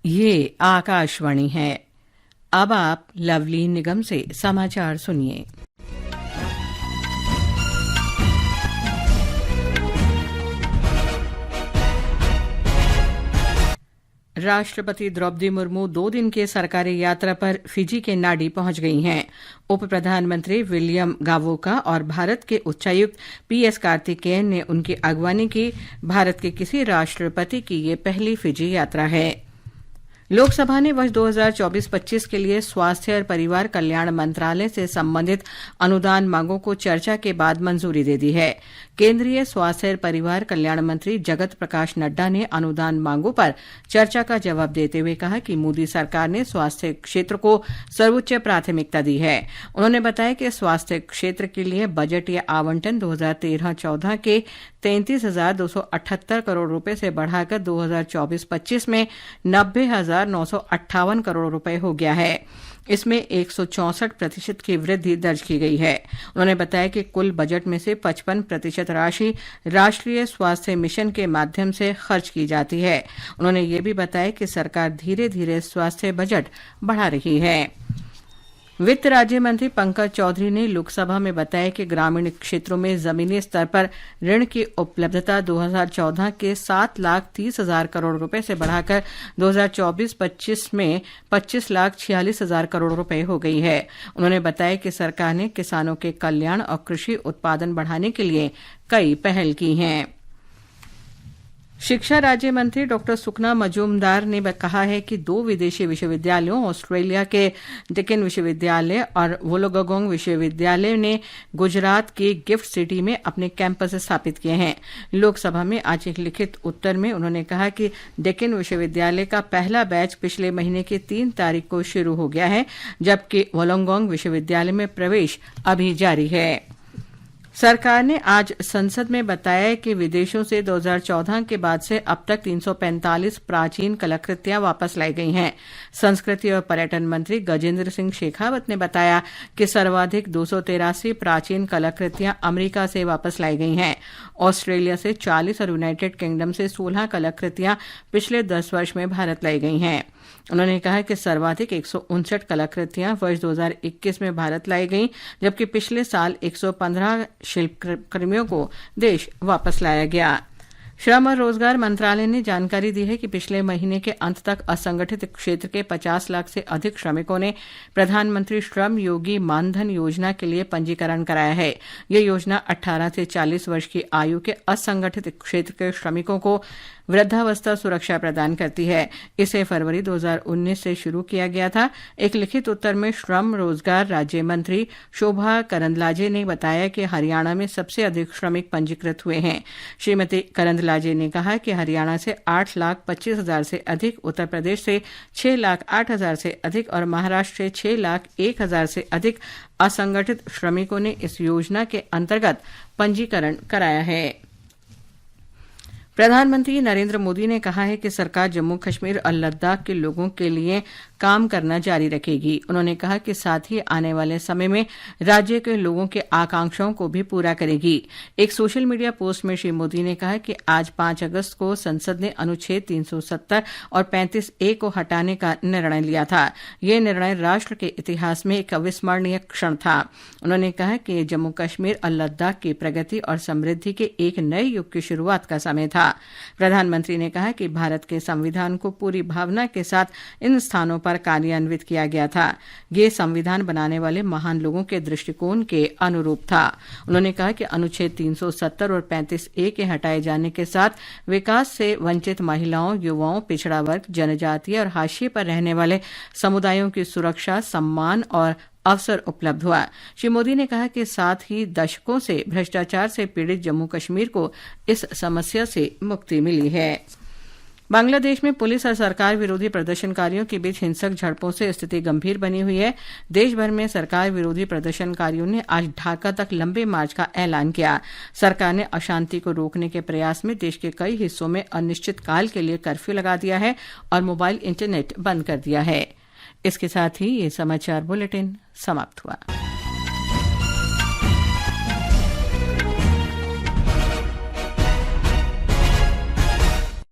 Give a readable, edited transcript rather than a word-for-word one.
ये आकाशवाणी है। अब आप लवली निगम से समाचार सुनिए। राष्ट्रपति द्रौपदी मुर्मू 2 दिन के सरकारी यात्रा पर फिजी के नाडी पहुंच गई हैं। उप प्रधानमंत्री विलियम गावोका और भारत के उच्चायुक्त पीएस कार्तिकेयन ने उनकी अगवानी की। भारत के किसी राष्ट्रपति की ये पहली फिजी यात्रा है। लोकसभा ने वर्ष 2024-25 के लिए स्वास्थ्य और परिवार कल्याण मंत्रालय से संबंधित अनुदान मांगों को चर्चा के बाद मंजूरी दे दी है। केंद्रीय स्वास्थ्य और परिवार कल्याण मंत्री जगत प्रकाश नड्डा ने अनुदान मांगों पर चर्चा का जवाब देते हुए कहा कि मोदी सरकार ने स्वास्थ्य क्षेत्र को सर्वोच्च प्राथमिकता दी है। उन्होंने बताया कि स्वास्थ्य क्षेत्र के लिए बजट या आवंटन 2013-14 के 33,278 करोड़ रुपए से बढ़ाकर 2024-25 में 90,958 करोड़ रुपए हो गया है। इसमें 164% की वृद्धि दर्ज की गई है। उन्होंने बताया कि कुल बजट में से 55% राशि राष्ट्रीय स्वास्थ्य मिशन के माध्यम से खर्च की जाती है। उन्होंने ये भी बताया कि सरकार धीरे धीरे स्वास्थ्य बजट बढ़ा रही है। वित्त राज्य मंत्री पंकज चौधरी ने लोकसभा में बताया कि ग्रामीण क्षेत्रों में जमीनी स्तर पर ऋण की उपलब्धता 2014 के 7,30,000 करोड़ रुपए से बढ़ाकर 2024-25 में 25,46,000 करोड़ रुपए हो गई है। उन्होंने बताया कि सरकार ने किसानों के कल्याण और कृषि उत्पादन बढ़ाने के लिए कई पहल की हैं। शिक्षा राज्य मंत्री डॉ सुखना मजूमदार ने कहा है कि 2 विदेशी विश्वविद्यालयों ऑस्ट्रेलिया के डेक्कन विश्वविद्यालय और वोलोगोंग विश्वविद्यालय ने गुजरात की गिफ्ट सिटी में अपने कैंपस स्थापित किए हैं। लोकसभा में आज एक लिखित उत्तर में उन्होंने कहा कि डेक्कन विश्वविद्यालय का पहला बैच पिछले महीने की 3 तारीख को शुरू हो गया है, जबकि वोलोगोंग विश्वविद्यालय में प्रवेश अभी जारी है। सरकार ने आज संसद में बताया कि विदेशों से 2014 के बाद से अब तक 345 प्राचीन कलाकृतियां वापस लाई गई हैं। संस्कृति और पर्यटन मंत्री गजेंद्र सिंह शेखावत ने बताया कि सर्वाधिक 283 प्राचीन कलाकृतियां अमेरिका से वापस लाई गई हैं। ऑस्ट्रेलिया से 40 और यूनाइटेड किंगडम से 16 कलाकृतियां पिछले 10 वर्ष में भारत लाई गई हैं। उन्होंने कहा कि सर्वाधिक 159 कलाकृतियां वर्ष 2021 में भारत लाई गईं, जबकि पिछले साल 115 शिल्पकर्मियों को देश वापस लाया गया। श्रम और रोजगार मंत्रालय ने जानकारी दी है कि पिछले महीने के अंत तक असंगठित क्षेत्र के 50 लाख से अधिक श्रमिकों ने प्रधानमंत्री श्रम योगी मानधन योजना के लिए पंजीकरण कराया है। यह योजना 18 से 40 वर्ष की आयु के असंगठित क्षेत्र के श्रमिकों को वृद्धावस्था सुरक्षा प्रदान करती है। इसे फरवरी 2019 से शुरू किया गया था। एक लिखित उत्तर में श्रम रोजगार राज्य मंत्री शोभा करंदलाजे ने बताया कि हरियाणा में सबसे अधिक श्रमिक पंजीकृत हुए हैं। श्रीमती करंदलाजे ने कहा कि हरियाणा से 8,25,000 से अधिक, उत्तर प्रदेश से 6,08,000 से अधिक और महाराष्ट्र से 6,01,000 से अधिक असंगठित श्रमिकों ने इस योजना के अंतर्गत पंजीकरण कराया है। प्रधानमंत्री नरेंद्र मोदी ने कहा है कि सरकार जम्मू कश्मीर और लद्दाख के लोगों के लिए काम करना जारी रखेगी। उन्होंने कहा कि साथ ही आने वाले समय में राज्य के लोगों के आकांक्षाओं को भी पूरा करेगी। एक सोशल मीडिया पोस्ट में श्री मोदी ने कहा कि आज 5 अगस्त को संसद ने अनुच्छेद 370 और 35A को हटाने का निर्णय लिया था। यह निर्णय राष्ट्र के इतिहास में एक अविस्मरणीय क्षण था। उन्होंने कहा कि जम्मू कश्मीर और लद्दाख की प्रगति और समृद्धि के एक नए युग की शुरुआत का समय था। प्रधानमंत्री ने कहा कि भारत के संविधान को पूरी भावना के साथ इन स्थानों पर कार्यान्वित किया गया था। ये संविधान बनाने वाले महान लोगों के दृष्टिकोण के अनुरूप था। उन्होंने कहा कि अनुच्छेद 370 और 35A के हटाए जाने के साथ विकास से वंचित महिलाओं, युवाओं, पिछड़ा वर्ग, जनजातीय और हाशिए पर रहने वाले समुदायों की सुरक्षा, सम्मान और अवसर उपलब्ध हुआ। श्री मोदी ने कहा कि साथ ही दशकों से भ्रष्टाचार से पीड़ित जम्मू कश्मीर को इस समस्या से मुक्ति मिली है। बांग्लादेश में पुलिस और सरकार विरोधी प्रदर्शनकारियों के बीच हिंसक झड़पों से स्थिति गंभीर बनी हुई है। देश भर में सरकार विरोधी प्रदर्शनकारियों ने आज ढाका तक लंबे मार्च का ऐलान किया। सरकार ने अशांति को रोकने के प्रयास में देश के कई हिस्सों में अनिश्चितकाल के लिए कर्फ्यू लगा दिया है और मोबाइल इंटरनेट बंद कर दिया है। इसके साथ ही ये समाचार बुलेटिन समाप्त हुआ।